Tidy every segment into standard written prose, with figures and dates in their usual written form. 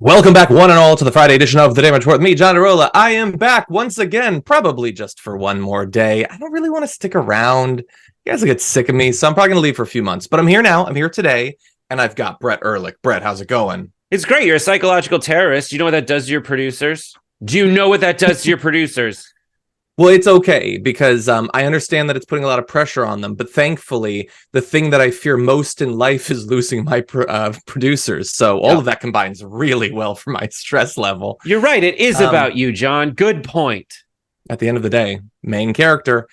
Welcome back, one and all, to the Friday edition of The Damage Report with me, Iadarola. I am back once again, probably just for one more day. I don't really want to stick around. You guys will get sick of me, so I'm probably going to leave for a few months. But I'm here now. I'm here today, and I've got Brett Erlich. Brett, how's it going? It's great. You're a psychological terrorist. You know what that does to your producers? Do you know what that does to your producers? Well, it's okay, because I understand that it's putting a lot of pressure on them, but thankfully, the thing that I fear most in life is losing my producers, so all of that combines really well for my stress level. You're right. It is about you, John. Good point. At the end of the day, main character.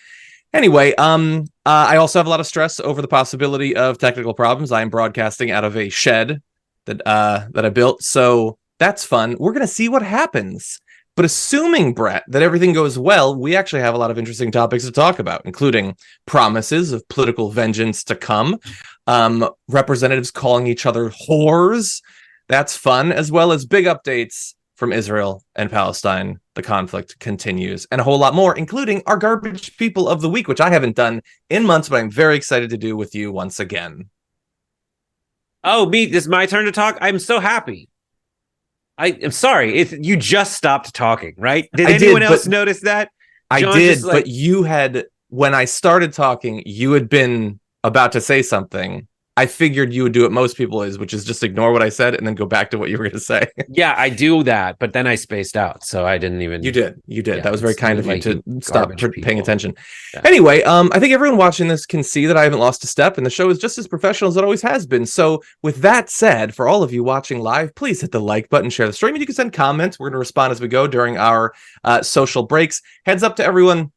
Anyway, I also have a lot of stress over the possibility of technical problems. I am broadcasting out of a shed that I built, so that's fun. We're going to see what happens. But assuming, Brett, that everything goes well, we actually have a lot of interesting topics to talk about, including promises of political vengeance to come, representatives calling each other whores. That's fun, as well as big updates from Israel and Palestine. The conflict continues, and a whole lot more, including our Garbage People of the Week, which I haven't done in months, but I'm very excited to do with you once again. Oh, me, this is my turn to talk? I'm so happy. I'm sorry, you just stopped talking, right? Did anyone else notice that? I did, but you had, when I started talking, you had been about to say something. I figured you would do what most people is, which is just ignore what I said and then go back to what you were going to say. Yeah, I do that, but then I spaced out, so I didn't even... You did. Yeah, that was very kind of you to stop paying attention. Yeah. Anyway, I think everyone watching this can see that I haven't lost a step, and the show is just as professional as it always has been. So with that said, for all of you watching live, please hit the like button, share the stream, and you can send comments. We're going to respond as we go during our social breaks. Heads up to everyone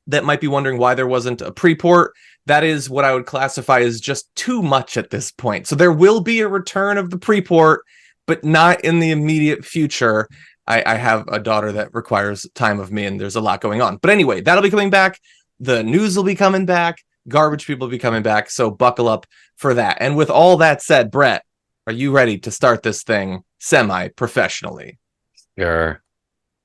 that might be wondering why there wasn't a pre-port. That is what I would classify as just too much at this point. So there will be a return of the pre-port, but not in the immediate future. I have a daughter that requires time of me, and there's a lot going on. But anyway, that'll be coming back. The news will be coming back. Garbage People will be coming back. So buckle up for that. And with all that said, Brett, are you ready to start this thing semi-professionally? Sure.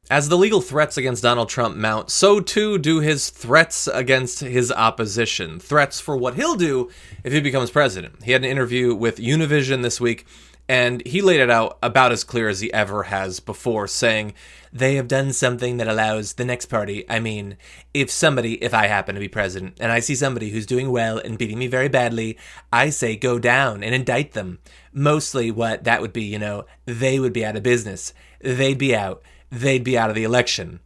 As the legal threats against Donald Trump mount, so too do his threats against his opposition. Threats for what he'll do if he becomes president. He had an interview with Univision this week, and he laid it out about as clear as he ever has before, saying, they have done something that allows the next party, I mean, if I happen to be president, and I see somebody who's doing well and beating me very badly, I say go down and indict them. Mostly what that would be, they would be out of business. They'd be out of the election.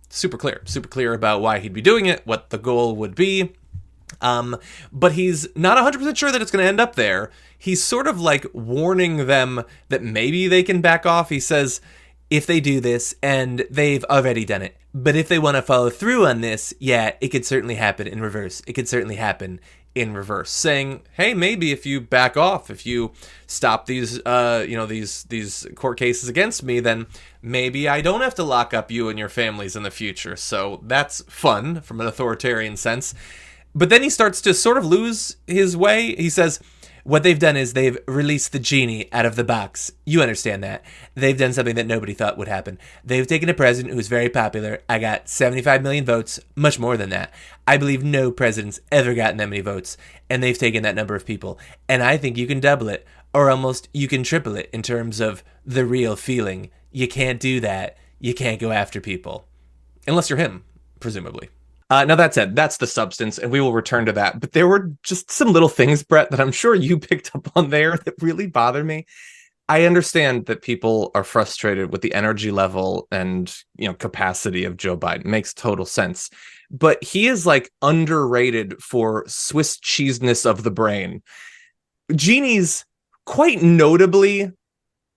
Super clear about why he'd be doing it, what the goal would be. But he's not 100% sure that it's going to end up there. He's sort of like warning them that maybe they can back off. He says, if they do this, and they've already done it, but if they want to follow through on this, yeah, it could certainly happen in reverse. Saying, hey, maybe if you back off, if you stop these these court cases against me, then maybe I don't have to lock up you and your families in the future. So that's fun from an authoritarian sense. But then he starts to sort of lose his way. He says, what they've done is they've released the genie out of the box. You understand that. They've done something that nobody thought would happen. They've taken a president who's very popular. I got 75 million votes, much more than that. I believe no president's ever gotten that many votes, and they've taken that number of people. And I think you can double it, or almost you can triple it in terms of the real feeling. You can't do that. You can't go after people. Unless you're him, presumably. Now, that said, that's the substance, and we will return to that. But there were just some little things, Brett, that I'm sure you picked up on there that really bother me. I understand that people are frustrated with the energy level and, capacity of Joe Biden. It makes total sense. But he is like underrated for Swiss cheeseness of the brain. Genies quite notably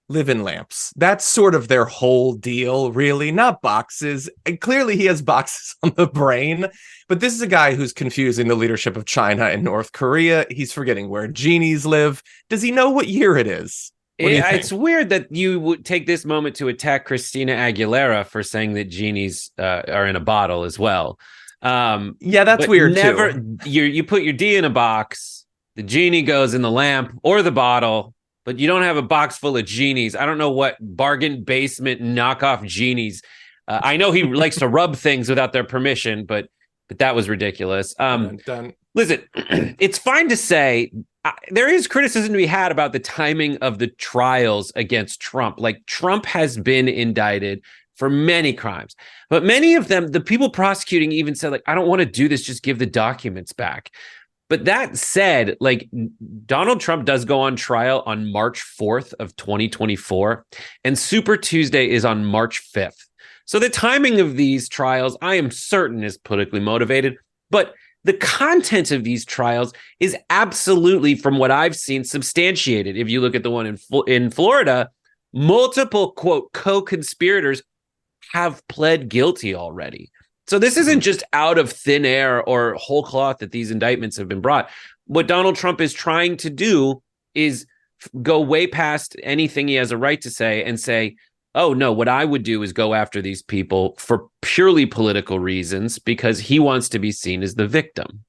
live in lamps. That's sort of their whole deal, really, not boxes. And clearly he has boxes on the brain, but this is a guy who's confusing the leadership of China and North Korea. He's forgetting where genies live. Does he know what year it is? It's weird that you would take this moment to attack Christina Aguilera for saying that genies are in a bottle as well. Yeah, that's weird too. You put your D in a box, the genie goes in the lamp or the bottle, but you don't have a box full of genies. I don't know what bargain basement knockoff genies. I know he likes to rub things without their permission, but that was ridiculous. Done. Listen, it's fine to say there is criticism to be had about the timing of the trials against Trump. Like, Trump has been indicted for many crimes, but many of them, the people prosecuting even said, like, I don't want to do this, just give the documents back. But that said, like, Donald Trump does go on trial on March 4th of 2024, and Super Tuesday is on March 5th. So the timing of these trials, I am certain, is politically motivated, but the content of these trials is absolutely, from what I've seen, substantiated. If you look at the one in Florida, multiple, quote, co-conspirators have pled guilty already. So this isn't just out of thin air or whole cloth that these indictments have been brought. What Donald Trump is trying to do is go way past anything he has a right to say and say, oh, no, what I would do is go after these people for purely political reasons because he wants to be seen as the victim.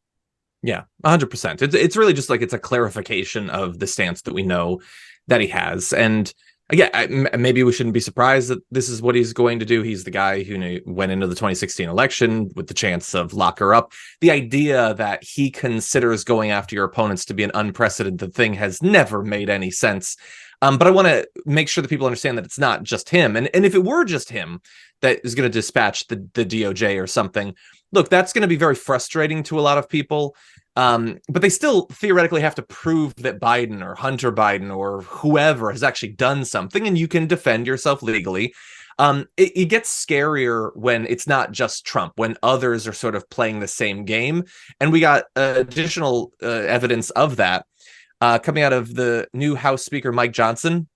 Yeah, 100%. It's really just like it's a clarification of the stance that we know that he has. And yeah, maybe we shouldn't be surprised that this is what he's going to do. He's the guy who went into the 2016 election with the chance of lock her up. The idea that he considers going after your opponents to be an unprecedented thing has never made any sense. But I want to make sure that people understand that it's not just him. And if it were just him that is going to dispatch the DOJ or something, look, that's going to be very frustrating to a lot of people. But they still theoretically have to prove that Biden or Hunter Biden or whoever has actually done something, and you can defend yourself legally. It gets scarier when it's not just Trump, when others are sort of playing the same game. And we got additional evidence of that. Coming out of the new House Speaker, Mike Johnson.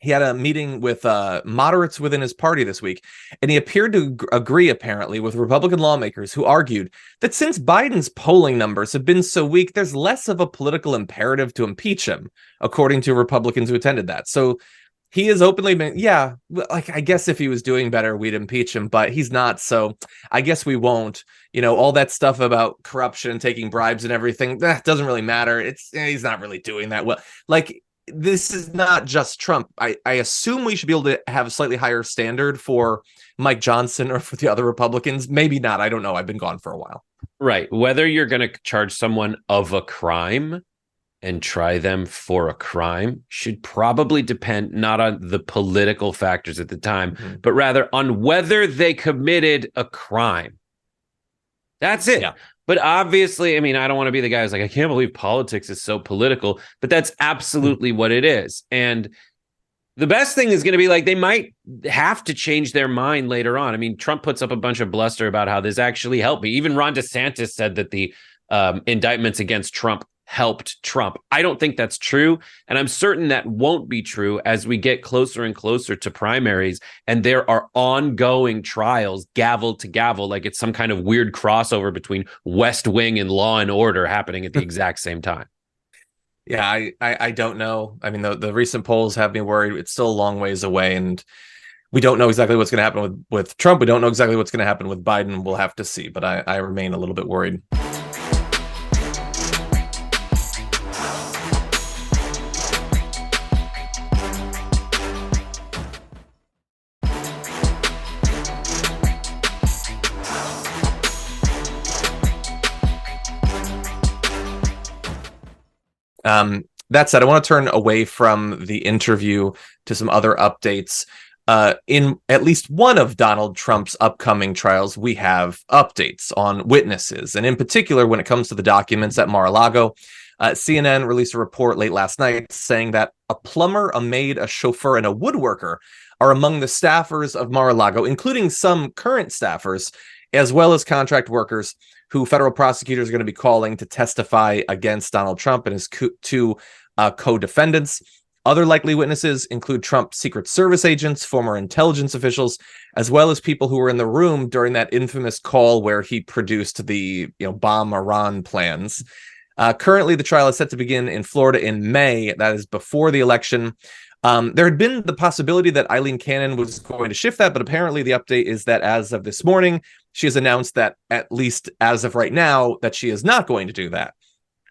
He had a meeting with moderates within his party this week, and he appeared to agree, apparently, with Republican lawmakers who argued that since Biden's polling numbers have been so weak, there's less of a political imperative to impeach him, according to Republicans who attended that. So he has openly been, yeah, like, I guess if he was doing better, we'd impeach him, but he's not, so I guess we won't. You know, all that stuff about corruption and taking bribes and everything, that doesn't really matter. He's not really doing that well. Like, this is not just Trump. I assume we should be able to have a slightly higher standard for Mike Johnson or for the other Republicans. Maybe not. I don't know. I've been gone for a while. Right. Whether you're going to charge someone of a crime and try them for a crime should probably depend not on the political factors at the time, but rather on whether they committed a crime. That's it. Yeah. But obviously, I mean, I don't want to be the guy who's like, I can't believe politics is so political, but that's absolutely what it is. And the best thing is going to be like, they might have to change their mind later on. I mean, Trump puts up a bunch of bluster about how this actually helped me. Even Ron DeSantis said that the indictments against Trump helped Trump. I don't think that's true. And I'm certain that won't be true as we get closer and closer to primaries. And there are ongoing trials, gavel to gavel, like it's some kind of weird crossover between West Wing and Law and Order happening at the exact same time. Yeah, I don't know. I mean, the recent polls have me worried. It's still a long ways away. And we don't know exactly what's going to happen with Trump. We don't know exactly what's going to happen with Biden. We'll have to see. But I remain a little bit worried. That said, I want to turn away from the interview to some other updates. In at least one of Donald Trump's upcoming trials, we have updates on witnesses. And in particular, when it comes to the documents at Mar-A-Lago, CNN released a report late last night saying that a plumber, a maid, a chauffeur, and a woodworker are among the staffers of Mar-A-Lago, including some current staffers, as well as contract workers who federal prosecutors are going to be calling to testify against Donald Trump and his two co-defendants. Other likely witnesses include Trump's Secret Service agents, former intelligence officials, as well as people who were in the room during that infamous call where he produced the bomb Iran plans. Currently, the trial is set to begin in Florida in May. That is before the election. There had been the possibility that Eileen Cannon was going to shift that, but apparently the update is that as of this morning, she has announced that, at least as of right now, that she is not going to do that,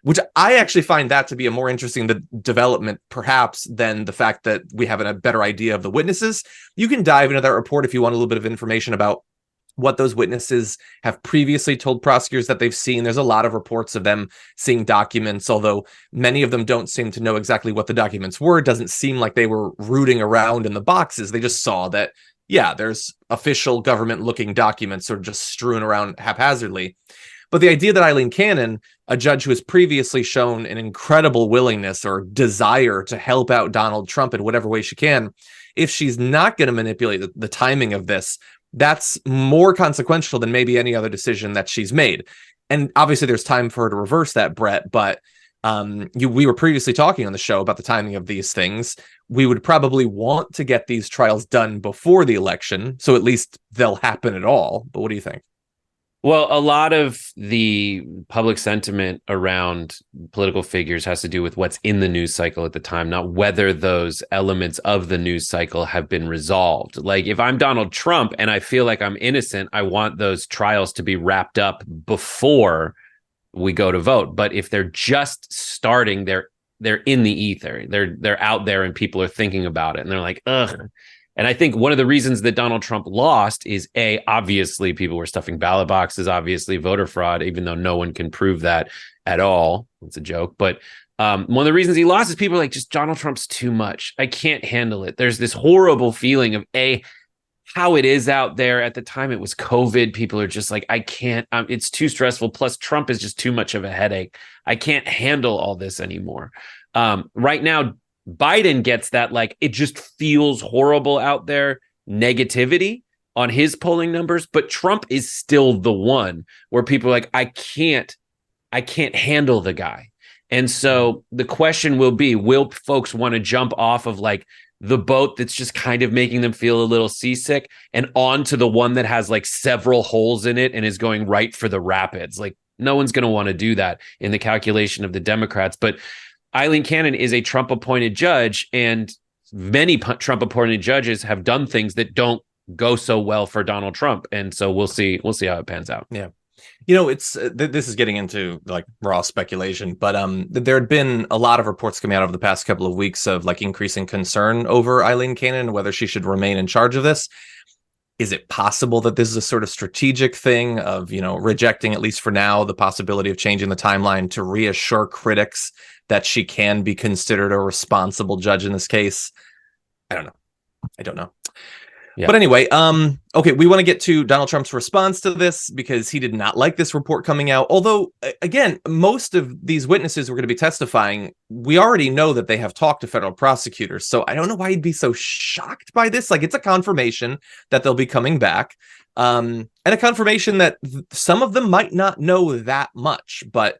which I actually find that to be a more interesting development, perhaps, than the fact that we have a better idea of the witnesses. You can dive into that report if you want a little bit of information about what those witnesses have previously told prosecutors that they've seen. There's a lot of reports of them seeing documents, although many of them don't seem to know exactly what the documents were. It doesn't seem like they were rooting around in the boxes. They just saw that, yeah, there's official government-looking documents sort of just strewn around haphazardly. But the idea that Eileen Cannon, a judge who has previously shown an incredible willingness or desire to help out Donald Trump in whatever way she can, if she's not going to manipulate the timing of this, that's more consequential than maybe any other decision that she's made. And obviously there's time for her to reverse that, Brett, but we were previously talking on the show about the timing of these things. We would probably want to get these trials done before the election, so at least they'll happen at all. But what do you think? Well, a lot of the public sentiment around political figures has to do with what's in the news cycle at the time, not whether those elements of the news cycle have been resolved. Like if I'm Donald Trump and I feel like I'm innocent, I want those trials to be wrapped up before we go to vote. But if they're just starting, they're in the ether. They're out there and people are thinking about it and they're like, ugh. And I think one of the reasons that Donald Trump lost is obviously people were stuffing ballot boxes, obviously voter fraud, even though no one can prove that at all. It's a joke. But one of the reasons he lost is people are like, just Donald Trump's too much. I can't handle it. There's this horrible feeling of how it is out there. At the time it was COVID. People are just like, I can't, it's too stressful. Plus Trump is just too much of a headache. I can't handle all this anymore. Right now, Biden gets that, like, it just feels horrible out there, negativity on his polling numbers, but Trump is still the one where people are like, I can't handle the guy. And so the question will be, will folks want to jump off of like the boat that's just kind of making them feel a little seasick and onto the one that has like several holes in it and is going right for the rapids? Like no one's going to want to do that in the calculation of the Democrats. But Eileen Cannon is a Trump-appointed judge, and many Trump-appointed judges have done things that don't go so well for Donald Trump, and so we'll see how it pans out. Yeah, you know, it's this is getting into like raw speculation, but there had been a lot of reports coming out over the past couple of weeks of like increasing concern over Eileen Cannon and whether she should remain in charge of this. Is it possible that this is a sort of strategic thing of, you know, rejecting, at least for now, the possibility of changing the timeline to reassure critics that she can be considered a responsible judge in this case? I don't know. Yeah. But anyway, okay, we want to get to Donald Trump's response to this because he did not like this report coming out. Although, again, most of these witnesses who are going to be testifying, we already know that they have talked to federal prosecutors. So I don't know why he'd be so shocked by this. Like, it's a confirmation that they'll be coming back, and a confirmation that some of them might not know that much. But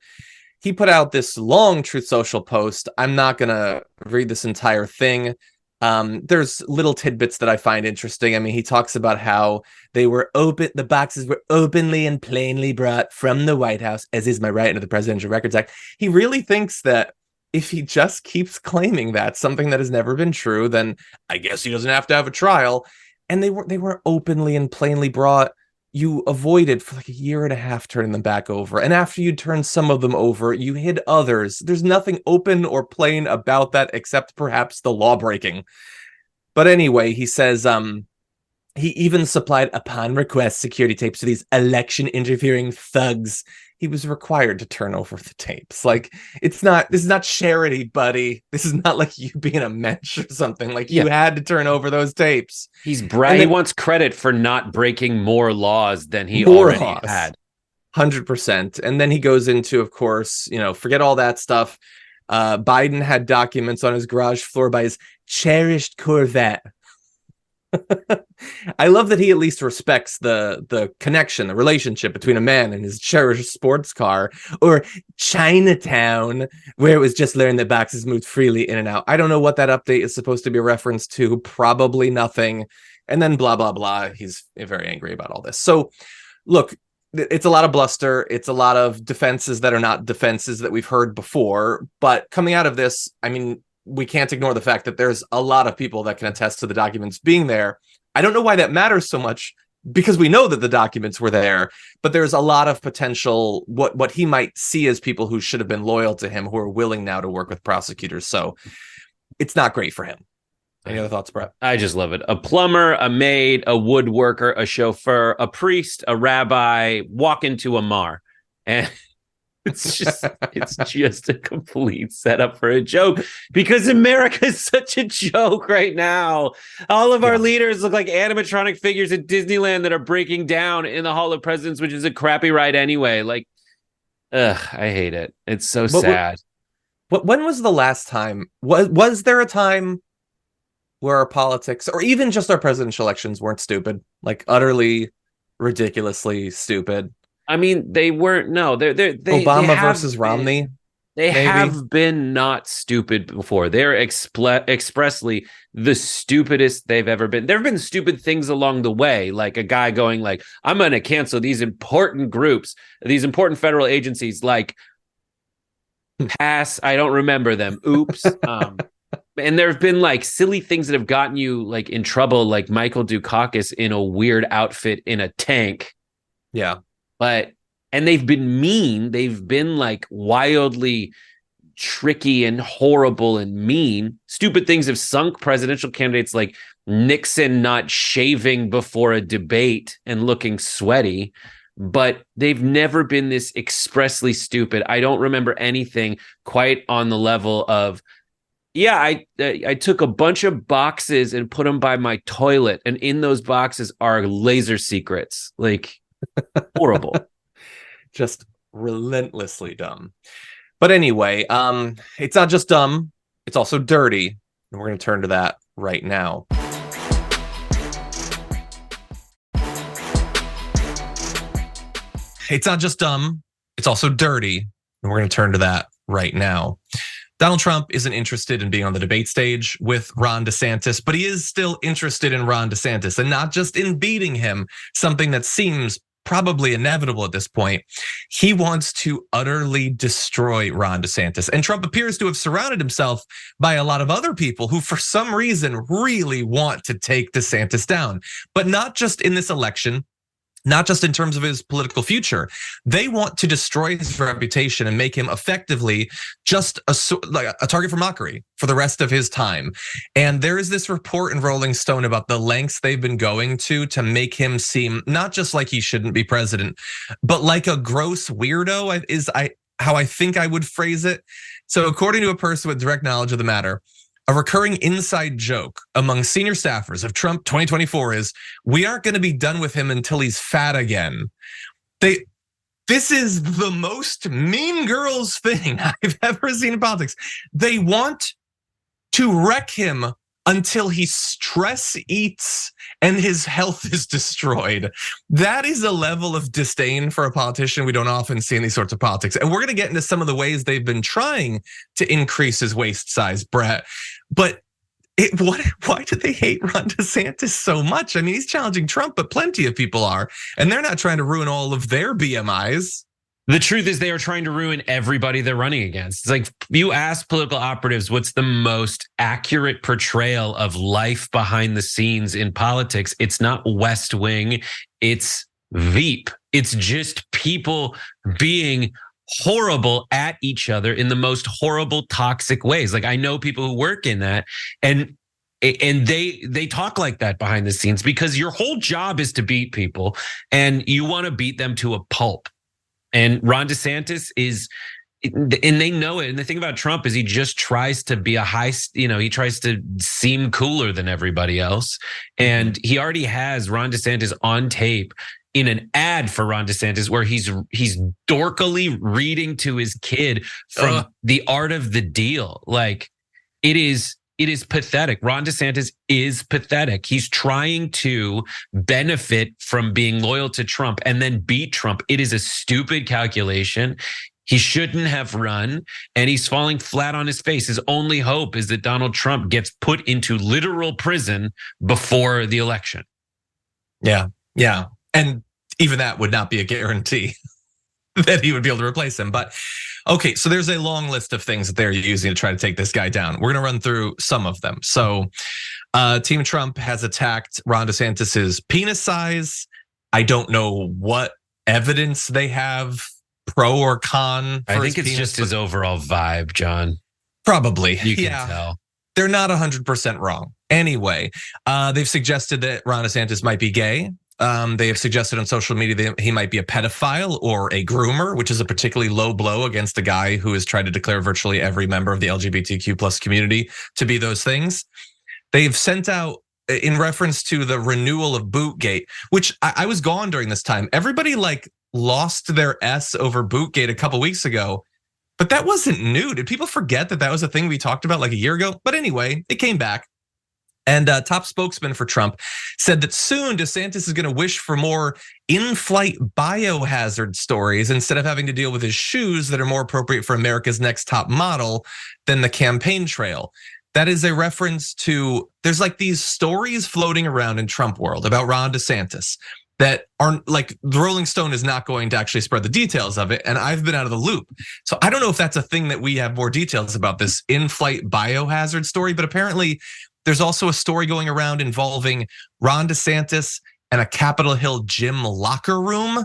he put out this long Truth Social post. I'm not going to read this entire thing. There's little tidbits that I find interesting. I mean, he talks about how the boxes were openly and plainly brought from the White House, as is my right under the Presidential Records Act. He really thinks that if he just keeps claiming that, something that has never been true, then I guess he doesn't have to have a trial. And they were openly and plainly brought. You avoided for like a year and a half turning them back over. And after you turned some of them over, you hid others. There's nothing open or plain about that except perhaps the law breaking. But anyway, he says he even supplied upon request security tapes to these election interfering thugs. He was required to turn over the tapes. Like, this is not charity, buddy. This is not like you being a mensch or something. Like, you had to turn over those tapes. He wants credit for not breaking more laws than he already had. 100%. And then he goes into, of course, you know, forget all that stuff. Biden had documents on his garage floor by his cherished Corvette. I love that he at least respects the connection, the relationship between a man and his cherished sports car, or Chinatown, where it was just learned that boxes moved freely in and out. I don't know what that update is supposed to be a reference to. Probably nothing. And then blah, blah, blah. He's very angry about all this. So look, it's a lot of bluster. It's a lot of defenses that are not defenses that we've heard before. But coming out of this, I mean, we can't ignore the fact that there's a lot of people that can attest to the documents being there. I don't know why that matters so much, because we know that the documents were there, but there's a lot of potential what he might see as people who should have been loyal to him, who are willing now to work with prosecutors. So it's not great for him. Any other thoughts, Brett? I just love it. A plumber, a maid, a woodworker, a chauffeur, a priest, a rabbi walk into a mar. And it's just a complete setup for a joke because America is such a joke right now. All of our leaders look like animatronic figures at Disneyland that are breaking down in the Hall of Presidents, which is a crappy ride anyway. Like, I hate it. It's so sad. When was the last time? Was there a time where our politics, or even just our presidential elections, weren't stupid? Like utterly, ridiculously stupid. I mean, they weren't. No, they Obama versus Romney. They have been not stupid before. They're expressly the stupidest they've ever been. There have been stupid things along the way, like a guy going like, "I'm going to cancel these important groups, these important federal agencies." Like, pass. I don't remember them. Oops. And there have been like silly things that have gotten you like in trouble, like Michael Dukakis in a weird outfit in a tank. Yeah. And they've been mean. They've been like wildly tricky and horrible and mean. Stupid things have sunk presidential candidates like Nixon not shaving before a debate and looking sweaty. But they've never been this expressly stupid. I don't remember anything quite on the level of, I took a bunch of boxes and put them by my toilet, and in those boxes are laser secrets. Like, horrible. Just relentlessly dumb. But anyway, it's not just dumb, it's also dirty. And we're going to turn to that right now. It's not just dumb, it's also dirty. And we're going to turn to that right now. Donald Trump isn't interested in being on the debate stage with Ron DeSantis, but he is still interested in Ron DeSantis, and not just in beating him, something that seems probably inevitable at this point. He wants to utterly destroy Ron DeSantis. And Trump appears to have surrounded himself by a lot of other people who, for some reason, really want to take DeSantis down, but not just in this election. Not just in terms of his political future. They want to destroy his reputation and make him effectively just a target for mockery for the rest of his time. And there is this report in Rolling Stone about the lengths they've been going to make him seem not just like he shouldn't be president, but like a gross weirdo is how I think I would phrase it. So according to a person with direct knowledge of the matter, a recurring inside joke among senior staffers of Trump 2024 is, we aren't going to be done with him until he's fat again. This is the most Mean Girls thing I've ever seen in politics. They want to wreck him until he stress eats and his health is destroyed. That is a level of disdain for a politician we don't often see in these sorts of politics. And we're going to get into some of the ways they've been trying to increase his waist size, Brett. But why do they hate Ron DeSantis so much? I mean, he's challenging Trump, but plenty of people are. And they're not trying to ruin all of their BMIs. The truth is they are trying to ruin everybody they're running against. It's like, you ask political operatives, what's the most accurate portrayal of life behind the scenes in politics? It's not West Wing, it's Veep. It's just people being horrible at each other in the most horrible, toxic ways. Like, I know people who work in that, and they talk like that behind the scenes because your whole job is to beat people and you want to beat them to a pulp. And Ron DeSantis is, and they know it. And the thing about Trump is he just tries to be he tries to seem cooler than everybody else. And he already has Ron DeSantis on tape in an ad for Ron DeSantis where he's dorkily reading to his kid from The Art of the Deal. Like, it is pathetic. Ron DeSantis is pathetic. He's trying to benefit from being loyal to Trump and then beat Trump. It is a stupid calculation. He shouldn't have run, and he's falling flat on his face. His only hope is that Donald Trump gets put into literal prison before the election. Yeah. And even that would not be a guarantee that he would be able to replace him. But okay, so there's a long list of things that they're using to try to take this guy down. We're going to run through some of them. So Team Trump has attacked Ron DeSantis's penis size. I don't know what evidence they have, pro or con. I think it's just his overall vibe, John. Probably. You can tell. they're not 100% wrong. Anyway, they've suggested that Ron DeSantis might be gay. They have suggested on social media that he might be a pedophile or a groomer, which is a particularly low blow against a guy who has tried to declare virtually every member of the LGBTQ plus community to be those things. They've sent out, in reference to the renewal of Bootgate, which I was gone during this time. Everybody like lost their S over Bootgate a couple weeks ago, but that wasn't new. Did people forget that that was a thing we talked about like a year ago? But anyway, it came back. And top spokesman for Trump said that soon DeSantis is going to wish for more in-flight biohazard stories instead of having to deal with his shoes that are more appropriate for America's next top model than the campaign trail. That is a reference to, there's like these stories floating around in Trump world about Ron DeSantis that aren't like, the Rolling Stone is not going to actually spread the details of it. And I've been out of the loop. So I don't know if that's a thing that we have more details about, this in-flight biohazard story, but apparently there's also a story going around involving Ron DeSantis and a Capitol Hill gym locker room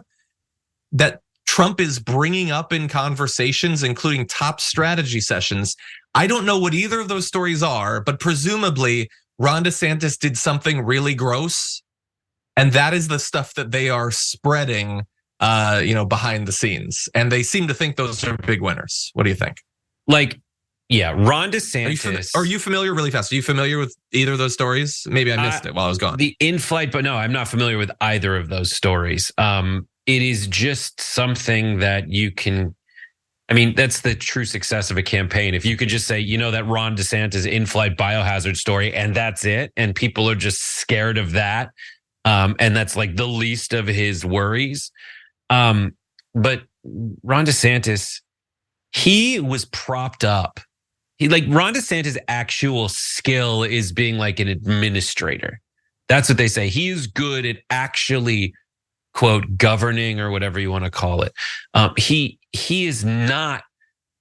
that Trump is bringing up in conversations, including top strategy sessions. I don't know what either of those stories are, but presumably Ron DeSantis did something really gross. And that is the stuff that they are spreading, behind the scenes. And they seem to think those are big winners. What do you think? Yeah, Ron DeSantis. Are you familiar, really fast? Are you familiar with either of those stories? Maybe I missed it while I was gone. The in-flight, but no, I'm not familiar with either of those stories. It is just something that you can, that's the true success of a campaign. If you could just say, that Ron DeSantis in-flight biohazard story, and that's it, and people are just scared of that, and that's like the least of his worries. But Ron DeSantis, he was propped up. Ron DeSantis' actual skill is being like an administrator. That's what they say. He is good at actually, quote, governing or whatever you want to call it. He is not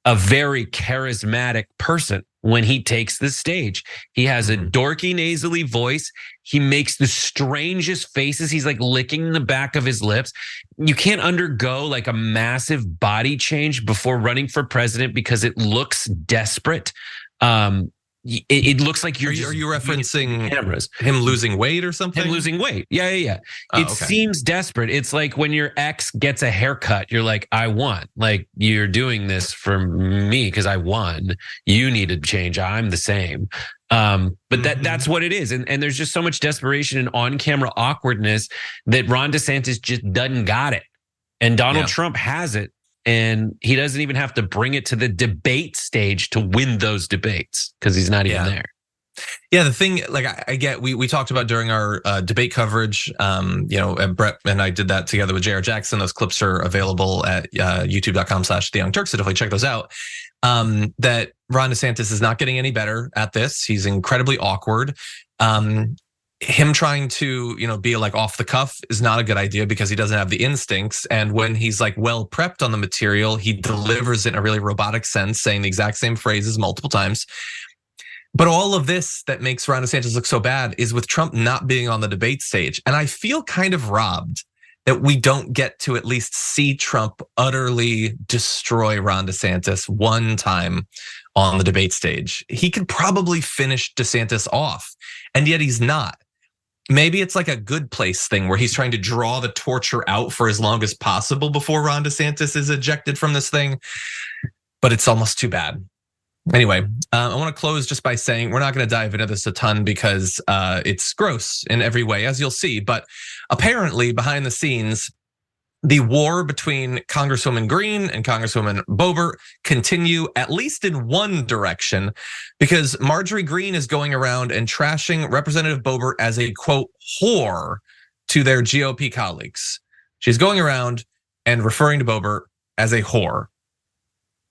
a very charismatic person when he takes the stage. He has a dorky, nasally voice. He makes the strangest faces. He's like licking the back of his lips. You can't undergo like a massive body change before running for president because it looks desperate. It looks like you're. Are you referencing cameras? Him losing weight or something? Him losing weight. Yeah. Oh, it seems desperate. It's like when your ex gets a haircut, you're like, I won. Like, you're doing this for me because I won. You need to change. I'm the same. But that's what it is. And there's just so much desperation and on-camera awkwardness that Ron DeSantis just doesn't got it. And Donald Trump has it. And he doesn't even have to bring it to the debate stage to win those debates because he's not even there. Yeah, the thing, like I get, we talked about during our debate coverage, and Brett and I did that together with J.R. Jackson. Those clips are available at youtube.com/The Young Turks, so definitely check those out. That Ron DeSantis is not getting any better at this. He's incredibly awkward. Him trying to, be like off the cuff is not a good idea because he doesn't have the instincts. And when he's like well prepped on the material, he delivers it in a really robotic sense, saying the exact same phrases multiple times. But all of this that makes Ron DeSantis look so bad is with Trump not being on the debate stage. And I feel kind of robbed that we don't get to at least see Trump utterly destroy Ron DeSantis one time on the debate stage. He could probably finish DeSantis off, and yet he's not. Maybe it's like a Good Place thing where he's trying to draw the torture out for as long as possible before Ron DeSantis is ejected from this thing, but it's almost too bad. Anyway, I want to close just by saying we're not going to dive into this a ton because it's gross in every way, as you'll see. But apparently behind the scenes, the war between Congresswoman Greene and Congresswoman Boebert continue, at least in one direction, because Marjorie Greene is going around and trashing Representative Boebert as a, quote, whore to their GOP colleagues. She's going around and referring to Boebert as a whore.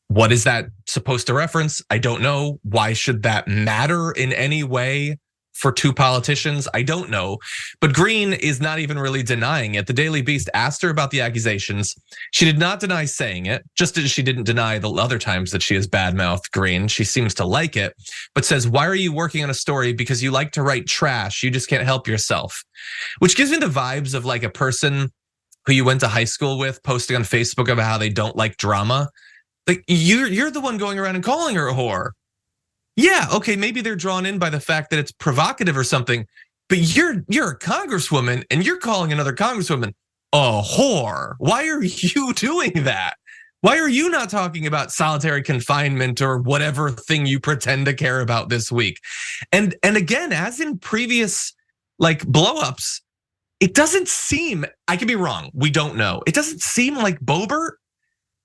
What is that supposed to reference? I don't know. Why should that matter in any way for two politicians? I don't know. But Greene is not even really denying it. The Daily Beast asked her about the accusations. She did not deny saying it, just as she didn't deny the other times that she has badmouthed Greene. She seems to like it, but says, why are you working on a story? Because you like to write trash. You just can't help yourself. Which gives me the vibes of like a person who you went to high school with posting on Facebook about how they don't like drama. Like you're the one going around and calling her a whore. Yeah, okay, maybe they're drawn in by the fact that it's provocative or something, but you're a congresswoman and you're calling another congresswoman a whore. Why are you doing that? Why are you not talking about solitary confinement or whatever thing you pretend to care about this week? And again, as in previous like blowups, it doesn't seem, I could be wrong, we don't know. It doesn't seem like Boebert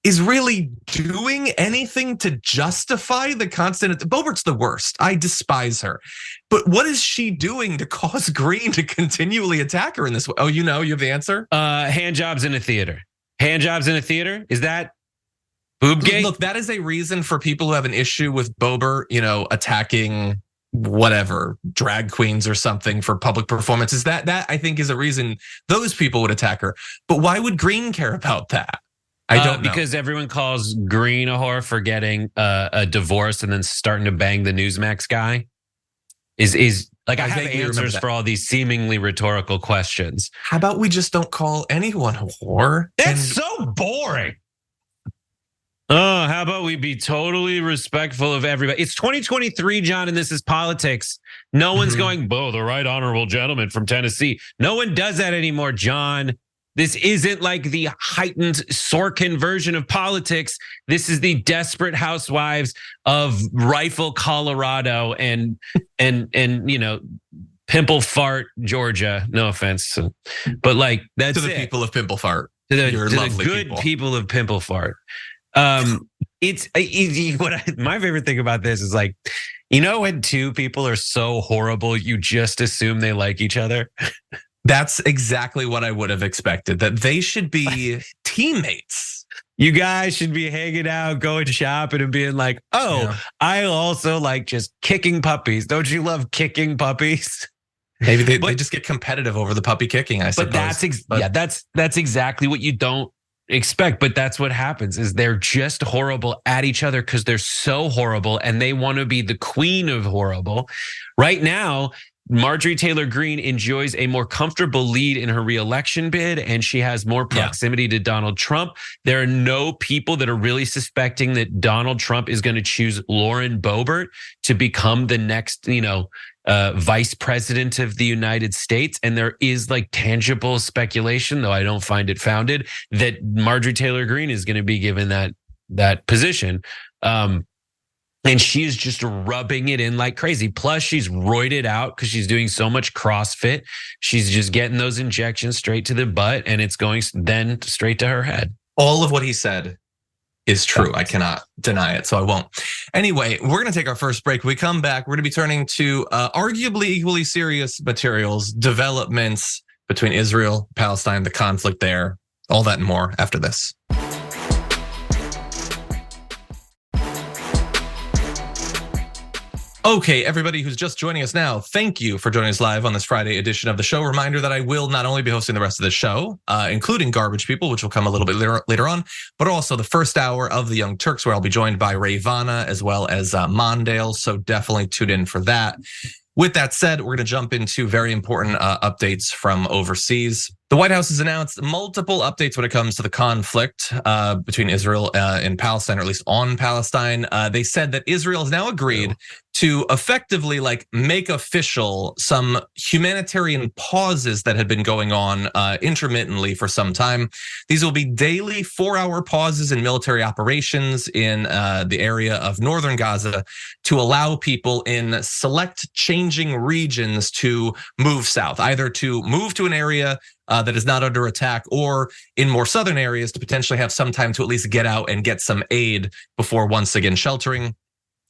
is really doing anything to justify the constant. Boebert's the worst. I despise her. But what is she doing to cause Greene to continually attack her in this way? Oh, you have the answer? Hand jobs in a theater. Hand jobs in a theater? Is that boob gate? Look, that is a reason for people who have an issue with Boebert, attacking whatever, drag queens or something for public performances. That I think is a reason those people would attack her. But why would Greene care about that? I don't know. Because everyone calls Greene a whore for getting a divorce and then starting to bang the Newsmax guy. Is like I have answers for all these seemingly rhetorical questions. How about we just don't call anyone a whore? That's so boring. Oh, how about we be totally respectful of everybody? It's 2023, John, and this is politics. No one's going, the right honorable gentleman from Tennessee. No one does that anymore, John. This isn't like the heightened Sorkin version of politics. This is the Desperate Housewives of Rifle, Colorado, and Pimple Fart, Georgia. No offense, but like that's to the people of Pimple Fart. To the good people of Pimple Fart. It's easy. My favorite thing about this is like, when two people are so horrible, you just assume they like each other. That's exactly what I would have expected, that they should be teammates. You guys should be hanging out, going shopping and being like, I also like just kicking puppies. Don't you love kicking puppies? Maybe they just get competitive over the puppy kicking, I suppose. But that's exactly what you don't expect. But that's what happens is they're just horrible at each other because they're so horrible and they want to be the queen of horrible. Right now, Marjorie Taylor Greene enjoys a more comfortable lead in her reelection bid, and she has more proximity to Donald Trump. There are no people that are really suspecting that Donald Trump is going to choose Lauren Boebert to become the next, vice president of the United States. And there is like tangible speculation, though I don't find it founded, that Marjorie Taylor Greene is going to be given that position. And she is just rubbing it in like crazy. Plus, she's roided out because she's doing so much CrossFit. She's just getting those injections straight to the butt, and it's going then straight to her head. All of what he said is true. I cannot deny it, so I won't. Anyway, we're going to take our first break. When we come back, we're going to be turning to arguably equally serious materials, developments between Israel, Palestine, the conflict there, all that and more after this. Okay, everybody who's just joining us now, thank you for joining us live on this Friday edition of the show. Reminder that I will not only be hosting the rest of the show, including Garbage People, which will come a little bit later on, but also the first hour of the Young Turks, where I'll be joined by Ray Vana as well as Mondale. So definitely tune in for that. With that said, we're going to jump into very important updates from overseas. The White House has announced multiple updates when it comes to the conflict between Israel and Palestine, or at least on Palestine. They said that Israel has now agreed to effectively make official some humanitarian pauses that had been going on intermittently for some time. These will be daily 4-hour pauses in military operations in the area of northern Gaza to allow people in select changing regions to move south, either to move to an area that is not under attack, or in more southern areas to potentially have some time to at least get out and get some aid before once again sheltering.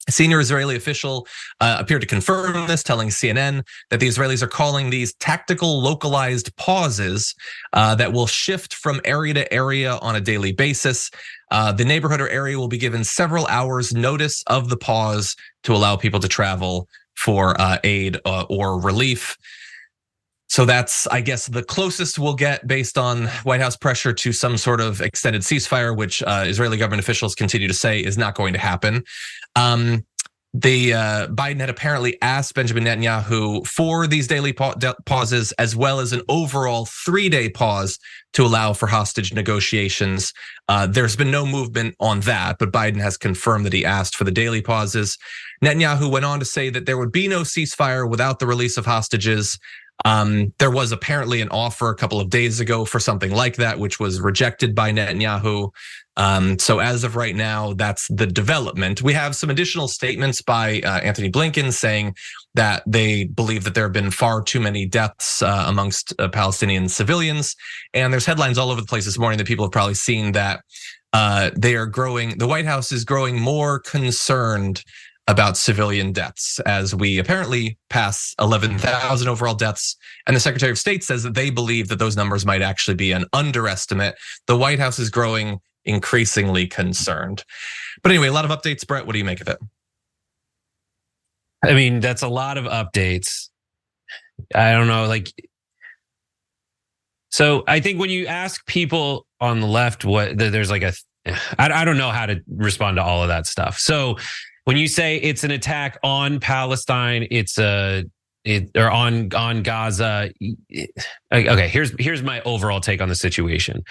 A senior Israeli official appeared to confirm this, telling CNN that the Israelis are calling these tactical localized pauses that will shift from area to area on a daily basis. The neighborhood or area will be given several hours notice of the pause to allow people to travel for aid or relief. So that's, I guess, the closest we'll get based on White House pressure to some sort of extended ceasefire, which Israeli government officials continue to say is not going to happen. Biden had apparently asked Benjamin Netanyahu for these daily pauses, as well as an overall 3-day pause to allow for hostage negotiations. There's been no movement on that, but Biden has confirmed that he asked for the daily pauses. Netanyahu went on to say that there would be no ceasefire without the release of hostages. There was apparently an offer a couple of days ago for something like that, which was rejected by Netanyahu. So as of right now, that's the development. We have some additional statements by Anthony Blinken saying that they believe that there have been far too many deaths amongst Palestinian civilians. And there's headlines all over the place this morning that people have probably seen that they are growing. The White House is growing more concerned about civilian deaths as we apparently pass 11,000 overall deaths. And the Secretary of State says that they believe that those numbers might actually be an underestimate. The White House is growing increasingly concerned. But anyway, a lot of updates. Brett, what do you make of it? I mean, that's a lot of updates. I don't know, so I think when you ask people on the left what there's like I don't know how to respond to all of that stuff. So when you say it's an attack on Palestine, or on Gaza. Okay, here's my overall take on the situation.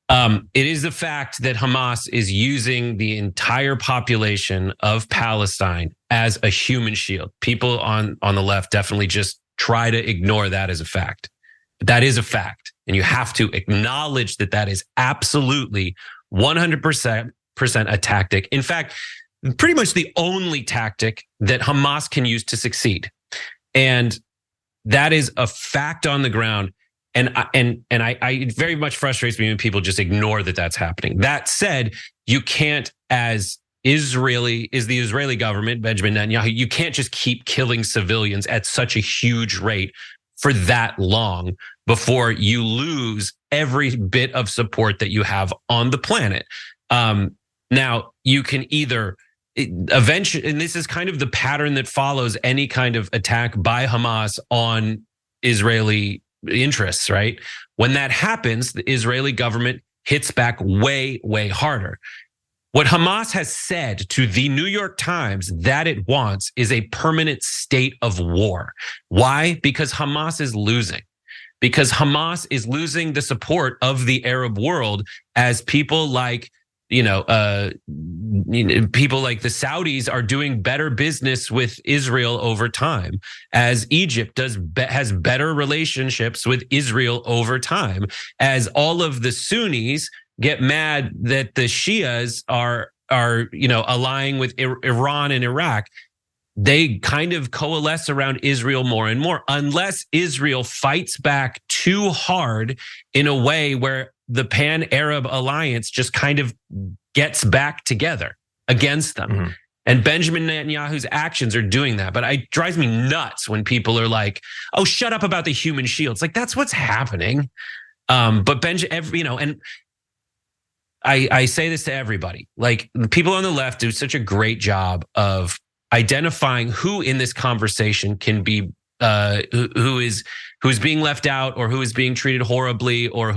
It is the fact that Hamas is using the entire population of Palestine as a human shield. People on the left definitely just try to ignore that as a fact. That is a fact, and you have to acknowledge that that is absolutely 100% a tactic. In fact, pretty much the only tactic that Hamas can use to succeed. And that is a fact on the ground. And it very much frustrates me when people just ignore that that's happening. That said, you can't, as the Israeli government, Benjamin Netanyahu, you can't just keep killing civilians at such a huge rate for that long before you lose every bit of support that you have on the planet. Now, you can either eventually, and this is kind of the pattern that follows any kind of attack by Hamas on Israeli interests, right? When that happens, the Israeli government hits back way, way harder. What Hamas has said to the New York Times that it wants is a permanent state of war. Why? Because Hamas is losing. Because Hamas is losing the support of the Arab world as people like people like the Saudis are doing better business with Israel over time, as Egypt has better relationships with Israel over time, as all of the Sunnis get mad that the Shias are allying with Iran and Iraq. They kind of coalesce around Israel more and more, unless Israel fights back too hard in a way where the Pan-Arab alliance just kind of gets back together against them. Mm-hmm. And Benjamin Netanyahu's actions are doing that. But it drives me nuts when people are like, oh, shut up about the human shields. Like, that's what's happening. But and I say this to everybody, like, the people on the left do such a great job of identifying who in this conversation can be who's being left out, or who is being treated horribly, or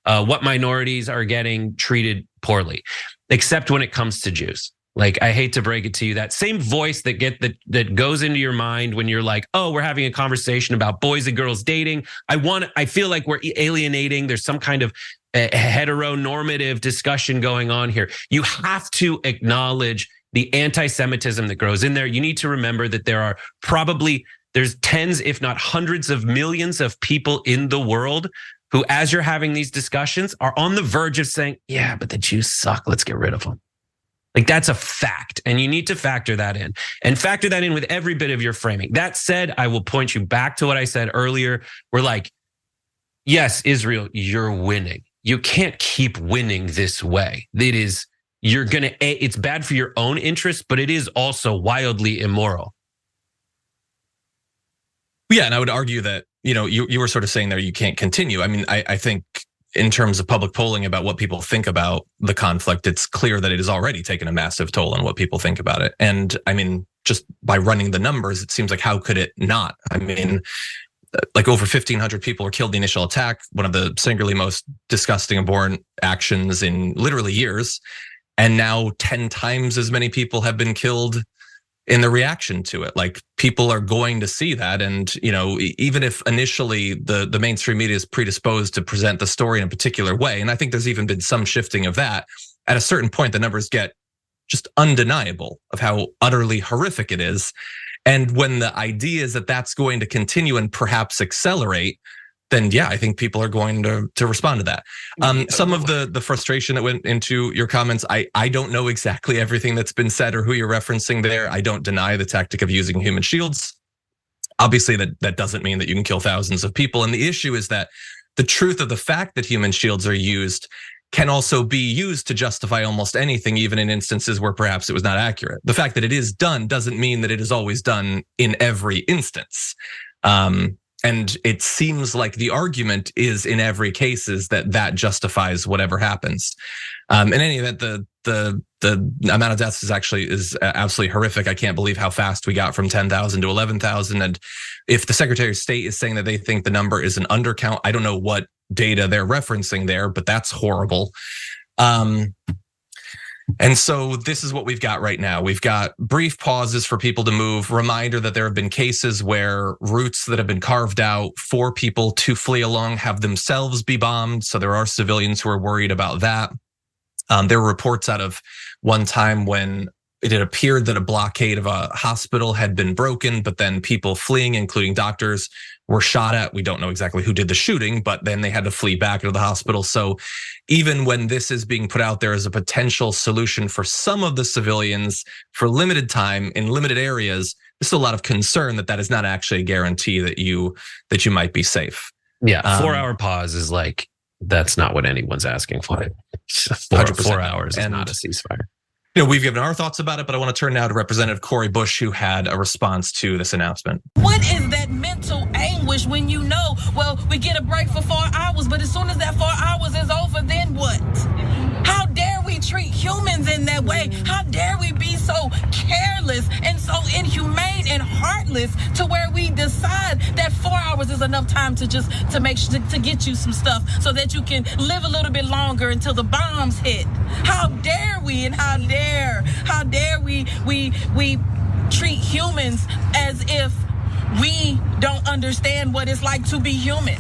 what minorities are getting treated poorly, except when it comes to Jews. Like, I hate to break it to you, that same voice that goes into your mind when you're like, oh, we're having a conversation about boys and girls dating. I feel like we're alienating. There's some kind of heteronormative discussion going on here. You have to acknowledge the anti-Semitism that grows in there. You need to remember that there's tens, if not hundreds of millions of people in the world who, as you're having these discussions, are on the verge of saying, yeah, but the Jews suck. Let's get rid of them. Like, that's a fact. And you need to factor that in, and factor that in with every bit of your framing. That said, I will point you back to what I said earlier. We're like, yes, Israel, you're winning. You can't keep winning this way. It's bad for your own interests, but it is also wildly immoral. Yeah, and I would argue that, you were sort of saying there you can't continue. I mean, I think in terms of public polling about what people think about the conflict, it's clear that it has already taken a massive toll on what people think about it. And I mean, just by running the numbers, it seems like, how could it not? I mean, like, over 1,500 people were killed in the initial attack, one of the singularly most disgusting, abhorrent actions in literally years. And now 10 times as many people have been killed in the reaction to it. Like, people are going to see that. And, even if initially the mainstream media is predisposed to present the story in a particular way, and I think there's even been some shifting of that, at a certain point, the numbers get just undeniable of how utterly horrific it is. And when the idea is that that's going to continue and perhaps accelerate, then yeah, I think people are going to respond to that. Some of the frustration that went into your comments, I don't know exactly everything that's been said or who you're referencing there. I don't deny the tactic of using human shields. Obviously, that doesn't mean that you can kill thousands of people. And the issue is that the truth of the fact that human shields are used can also be used to justify almost anything, even in instances where perhaps it was not accurate. The fact that it is done doesn't mean that it is always done in every instance. And it seems like the argument is in every case is that justifies whatever happens. In any event, the amount of deaths is absolutely horrific. I can't believe how fast we got from 10,000 to 11,000. And if the Secretary of State is saying that they think the number is an undercount, I don't know what data they're referencing there, but that's horrible. And so this is what we've got right now. We've got brief pauses for people to move. Reminder that there have been cases where routes that have been carved out for people to flee along have themselves be bombed. So there are civilians who are worried about that. There were reports out of one time when it had appeared that a blockade of a hospital had been broken, but then people fleeing, including doctors, were shot at. We don't know exactly who did the shooting, but then they had to flee back into the hospital. So even when this is being put out there as a potential solution for some of the civilians for limited time in limited areas, there's a lot of concern that is not actually a guarantee that you might be safe. Yeah, 4-hour pause is like, that's not what anyone's asking for. 4 hours is not a ceasefire. We've given our thoughts about it, but I want to turn now to Representative Cori Bush, who had a response to this announcement. What is that mental anguish when you know, well, we get a break for 4 hours, but as soon as that 4 hours is over, then what? How dare we treat humans in that way? How dare we be so careless and so inhumane and heartless to where we decide that 4 hours is enough time to make sure to get you some stuff so that you can live a little bit longer until the bombs hit. How dare we, and how dare we treat humans as if we don't understand what it's like to be human.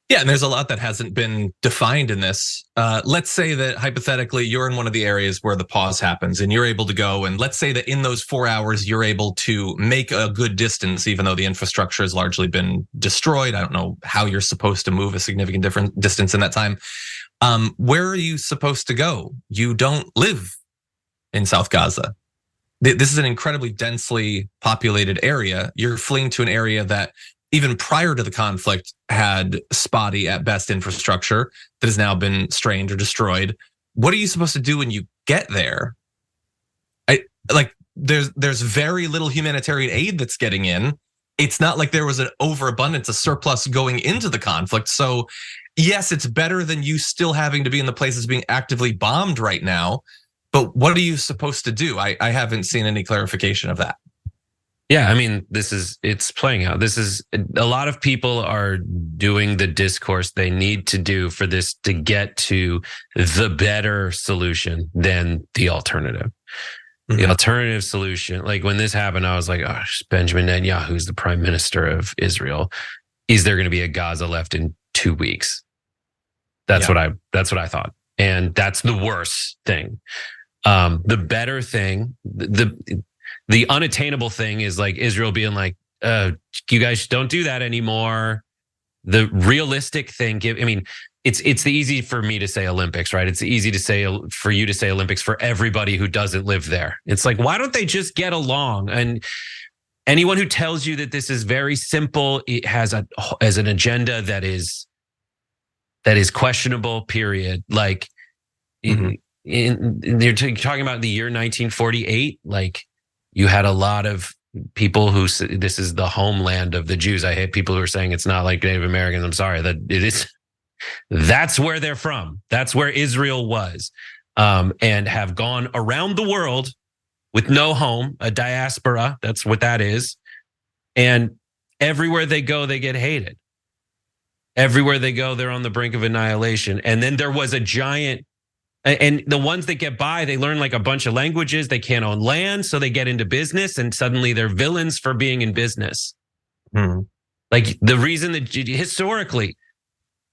Yeah, and there's a lot that hasn't been defined in this. Let's say that hypothetically you're in one of the areas where the pause happens and you're able to go. And let's say that in those 4 hours, you're able to make a good distance, even though the infrastructure has largely been destroyed. I don't know how you're supposed to move a significant different distance in that time. Where are you supposed to go? You don't live in South Gaza. This is an incredibly densely populated area. You're fleeing to an area that even prior to the conflict had spotty at best infrastructure that has now been strained or destroyed. What are you supposed to do when you get there? There's very little humanitarian aid that's getting in. It's not like there was an overabundance, a surplus going into the conflict. So yes, it's better than you still having to be in the places being actively bombed right now. But what are you supposed to do? I haven't seen any clarification of that. Yeah, I mean, it's playing out. This is a lot of people are doing the discourse they need to do for this to get to the better solution than the alternative. Mm-hmm. The alternative solution, like when this happened, I was like, oh, Benjamin Netanyahu's the prime minister of Israel. Is there going to be a Gaza left in 2 weeks? That's what I thought. And that's the worst thing. The better thing, the unattainable thing is like Israel being like, you guys don't do that anymore. The realistic thing, it's the easy for me to say Olympics, right? It's easy to say for you to say Olympics for everybody who doesn't live there. It's like, why don't they just get along? And anyone who tells you that this is very simple, it has as an agenda that is questionable, period. Like, you're talking about the year 1948, like, you had a lot of people who this is the homeland of the Jews. I hate people who are saying it's not like Native Americans. I'm sorry, that it is. That's where they're from. That's where Israel was, and have gone around the world with no home, a diaspora. That's what that is. And everywhere they go, they get hated. Everywhere they go, they're on the brink of annihilation. And then there was a giant And the ones that get by, they learn like a bunch of languages. They can't own land, so they get into business, and suddenly they're villains for being in business. Like the reason that historically,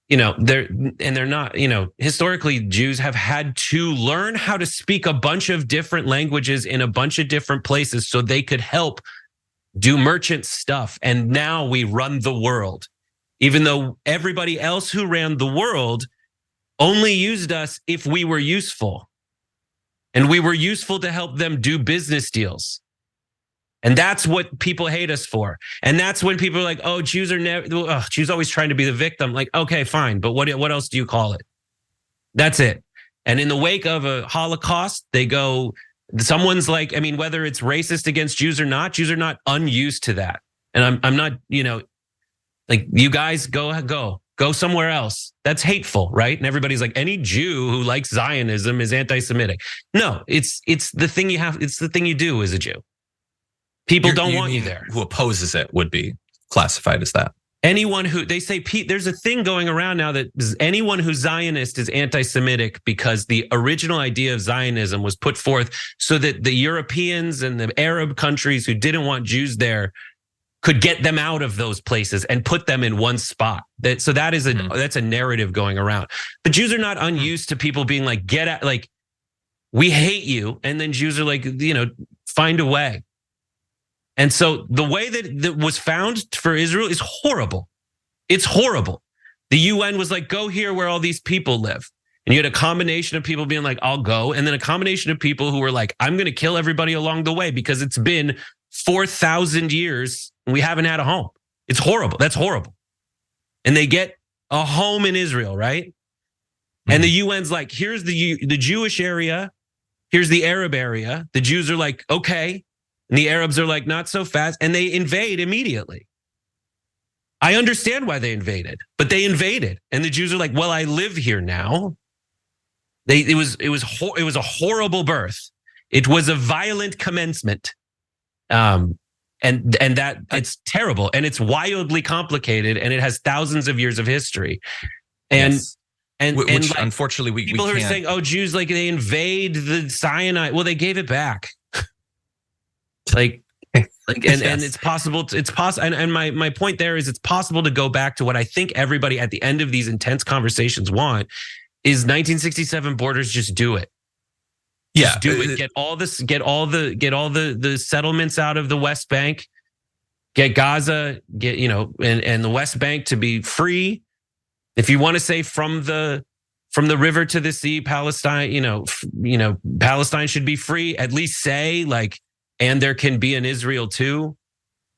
they're not, historically Jews have had to learn how to speak a bunch of different languages in a bunch of different places so they could help do merchant stuff. And now we run the world, even though everybody else who ran the world only used us if we were useful. And we were useful to help them do business deals. And that's what people hate us for. And that's when people are like, oh, Jews are never, Jews always trying to be the victim. Like, okay, fine. But what else do you call it? That's it. And in the wake of a Holocaust, they go, someone's like, whether it's racist against Jews are not unused to that. And I'm not, like, you guys go somewhere else. That's hateful, right? And everybody's like, any Jew who likes Zionism is anti-Semitic. No, it's the thing it's the thing you do as a Jew. People don't want you there. Who opposes it would be classified as that. Anyone who, they say, Pete, there's a thing going around now that anyone who's Zionist is anti-Semitic because the original idea of Zionism was put forth so that the Europeans and the Arab countries who didn't want Jews there could get them out of those places and put them in one spot. That's a narrative going around. But Jews are not unused to people being like, get out, like, we hate you. And then Jews are like, find a way. And so the way that was found for Israel is horrible. It's horrible. The UN was like, go here where all these people live. And you had a combination of people being like, I'll go. And then a combination of people who were like, I'm going to kill everybody along the way because it's been 4,000 years and we haven't had a home. It's horrible. That's horrible. And they get a home in Israel, right? And the UN's like, here's the Jewish area. Here's the Arab area. The Jews are like, okay. And the Arabs are like, not so fast. And they invade immediately. I understand why they invaded, but they invaded. And the Jews are like, well, I live here now. It was a horrible birth. It was a violent commencement. And that it's terrible and it's wildly complicated and it has thousands of years of history. And yes. Which like, unfortunately people who are saying, oh, Jews, like they invade the Sinai. Well, they gave it back. And it's possible. And my point there is it's possible to go back to what I think everybody at the end of these intense conversations want is 1967 borders. Just do it. Just do it. Get all the settlements out of the West Bank. Get Gaza. And the West Bank to be free. If you want to say from the river to the sea, Palestine. Palestine should be free. At least say like. And there can be an Israel too.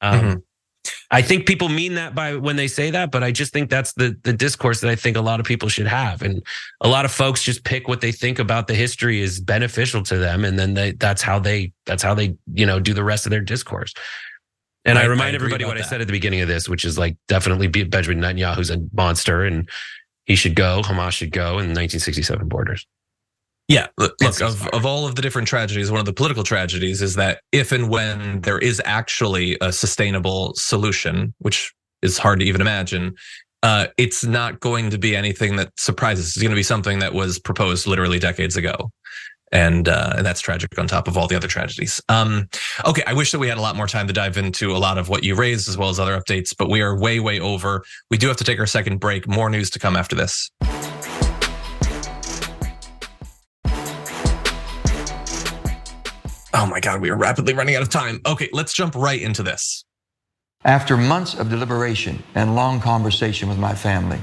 I think people mean that by when they say that, but I just think that's the discourse that I think a lot of people should have. And a lot of folks just pick what they think about the history is beneficial to them. And then that's how they do the rest of their discourse. And I remind everybody what I said at the beginning of this, which is like definitely Benjamin Netanyahu's a monster and he should go, Hamas should go in the 1967 borders. Yeah, look, of all of the different tragedies, one of the political tragedies is that if and when there is actually a sustainable solution, which is hard to even imagine, it's not going to be anything that surprises. It's going to be something that was proposed literally decades ago. And that's tragic on top of all the other tragedies. Okay, I wish that we had a lot more time to dive into a lot of what you raised as well as other updates, but we are way, way over. We do have to take our second break. More news to come after this. Oh my God, we are rapidly running out of time. Okay, let's jump right into this. After months of deliberation and long conversation with my family,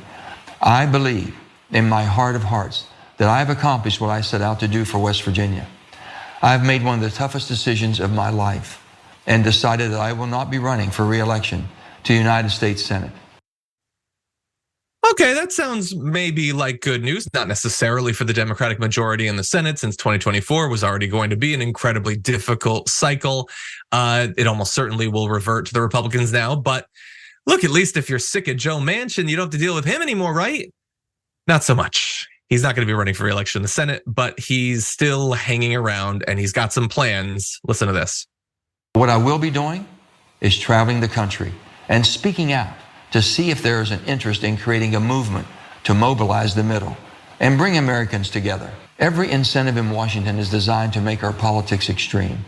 I believe in my heart of hearts that I've accomplished what I set out to do for West Virginia. I've made one of the toughest decisions of my life and decided that I will not be running for re-election to the United States Senate. Okay, that sounds maybe like good news, not necessarily for the Democratic majority in the Senate, since 2024 was already going to be an incredibly difficult cycle. It almost certainly will revert to the Republicans now. But look, at least if you're sick of Joe Manchin, you don't have to deal with him anymore, right? Not so much. He's not going to be running for re-election in the Senate, but he's still hanging around and he's got some plans. Listen to this. What I will be doing is traveling the country and speaking out to see if there is an interest in creating a movement to mobilize the middle and bring Americans together. Every incentive in Washington is designed to make our politics extreme.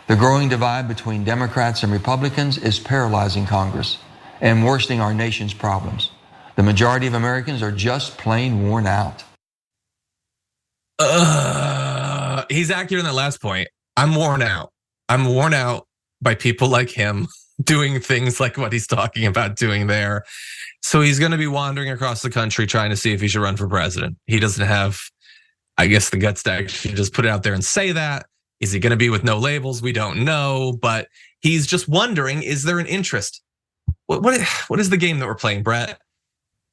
The growing divide between Democrats and Republicans is paralyzing Congress and worsening our nation's problems. The majority of Americans are just plain worn out. He's accurate in that last point. I'm worn out. I'm worn out by people like him doing things like what he's talking about doing there. So he's going to be wandering across the country trying to see if he should run for president. He doesn't have, I guess, the guts to actually just put it out there and say that. Is he going to be with no labels? We don't know, but he's just wondering, is there an interest? What is the game that we're playing, Brett?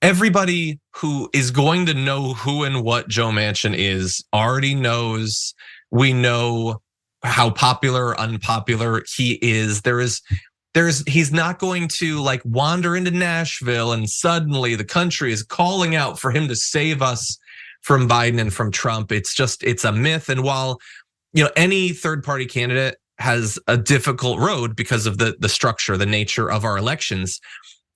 Everybody who is going to know who and what Joe Manchin is already knows. We know how popular or unpopular he is. He's not going to like wander into Nashville and suddenly the country is calling out for him to save us from Biden and from Trump. It's a myth. And while, any third party candidate has a difficult road because of the structure, the nature of our elections,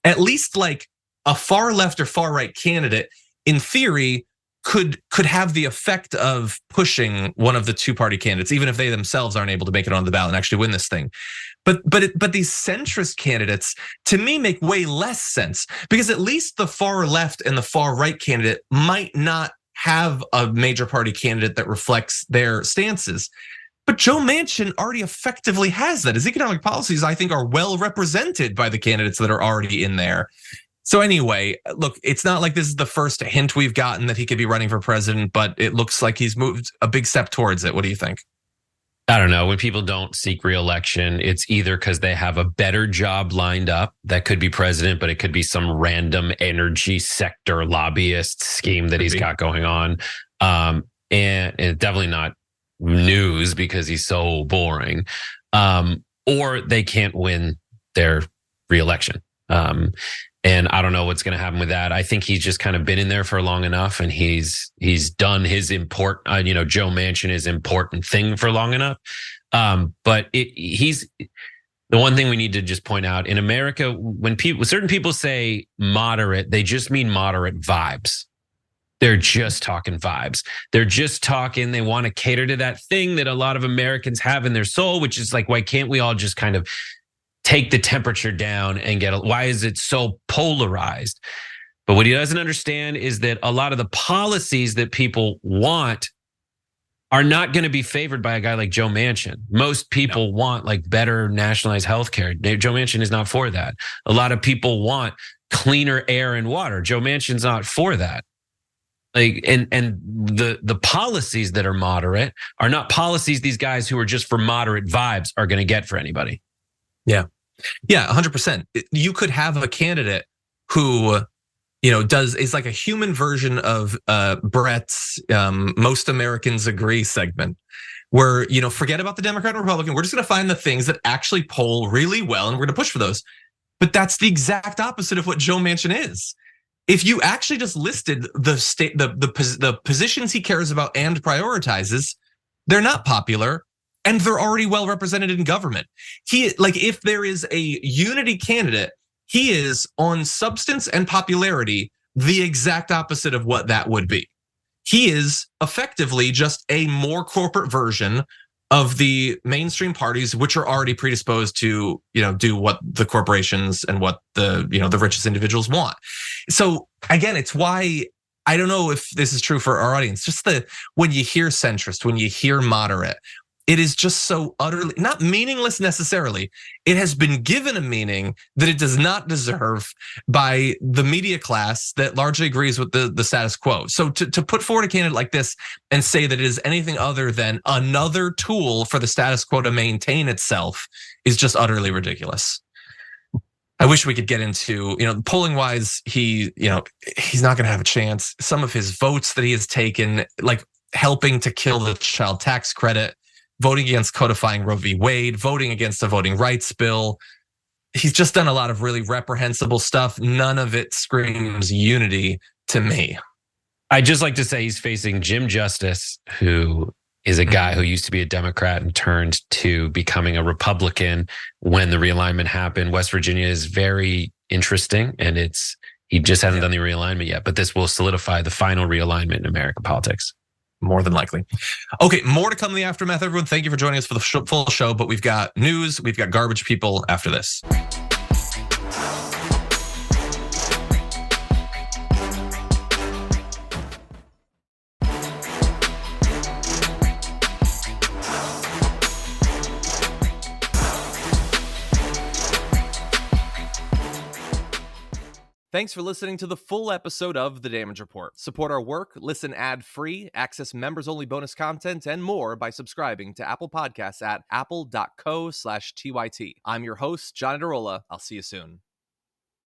at least like a far left or far right candidate in theory could have the effect of pushing one of the two party candidates, even if they themselves aren't able to make it on the ballot and actually win this thing. But these centrist candidates to me make way less sense, because at least the far left and the far right candidate might not have a major party candidate that reflects their stances. But Joe Manchin already effectively has that. His economic policies, I think, are well represented by the candidates that are already in there. So anyway, look, it's not like this is the first hint we've gotten that he could be running for president, but it looks like he's moved a big step towards it. What do you think? I don't know. When people don't seek reelection, it's either because they have a better job lined up that could be president, but it could be some random energy sector lobbyist scheme that he's got going on. And it's definitely not news because he's so boring. Or they can't win their reelection. And I don't know what's going to happen with that. I think he's just kind of been in there for long enough, and he's done his Joe Manchin is important thing for long enough. But he's the one thing we need to just point out in America, when certain people say moderate, they just mean moderate vibes. They're just talking vibes. They're just talking. They want to cater to that thing that a lot of Americans have in their soul, which is like, why can't we all just kind of take the temperature down and why is it so polarized? But what he doesn't understand is that a lot of the policies that people want are not going to be favored by a guy like Joe Manchin. Most people want like better nationalized health care. Joe Manchin is not for that. A lot of people want cleaner air and water. Joe Manchin's not for that. Like, and the policies that are moderate are not policies these guys who are just for moderate vibes are going to get for anybody. Yeah, 100%. You could have a candidate who, is like a human version of Brett's "Most Americans Agree" segment, where forget about the Democrat and Republican. We're just going to find the things that actually poll really well, and we're going to push for those. But that's the exact opposite of what Joe Manchin is. If you actually just listed the positions he cares about and prioritizes, they're not popular. And they're already well represented in government. If there is a unity candidate, he is on substance and popularity the exact opposite of what that would be. He is effectively just a more corporate version of the mainstream parties, which are already predisposed to, do what the corporations and what the richest individuals want. So again, it's why I don't know if this is true for our audience. Just when you hear centrist, when you hear moderate, it is just so utterly not meaningless necessarily. It has been given a meaning that it does not deserve by the media class that largely agrees with the status quo. So to put forward a candidate like this and say that it is anything other than another tool for the status quo to maintain itself is just utterly ridiculous. I wish we could get into, polling wise, he's not going to have a chance. Some of his votes that he has taken, like helping to kill the child tax credit, voting against codifying Roe v. Wade, voting against the voting rights bill. He's just done a lot of really reprehensible stuff. None of it screams unity to me. I just like to say he's facing Jim Justice, who is a guy who used to be a Democrat and turned to becoming a Republican when the realignment happened. West Virginia is very interesting, and he just hasn't done the realignment yet, but this will solidify the final realignment in American politics. More than likely. Okay, more to come in the aftermath, everyone. Thank you for joining us for the full show, but we've got news, we've got garbage people after this. Thanks for listening to the full episode of The Damage Report. Support our work, listen ad-free, access members-only bonus content, and more by subscribing to Apple Podcasts at apple.co/TYT. I'm your host, John Iadarola. I'll see you soon.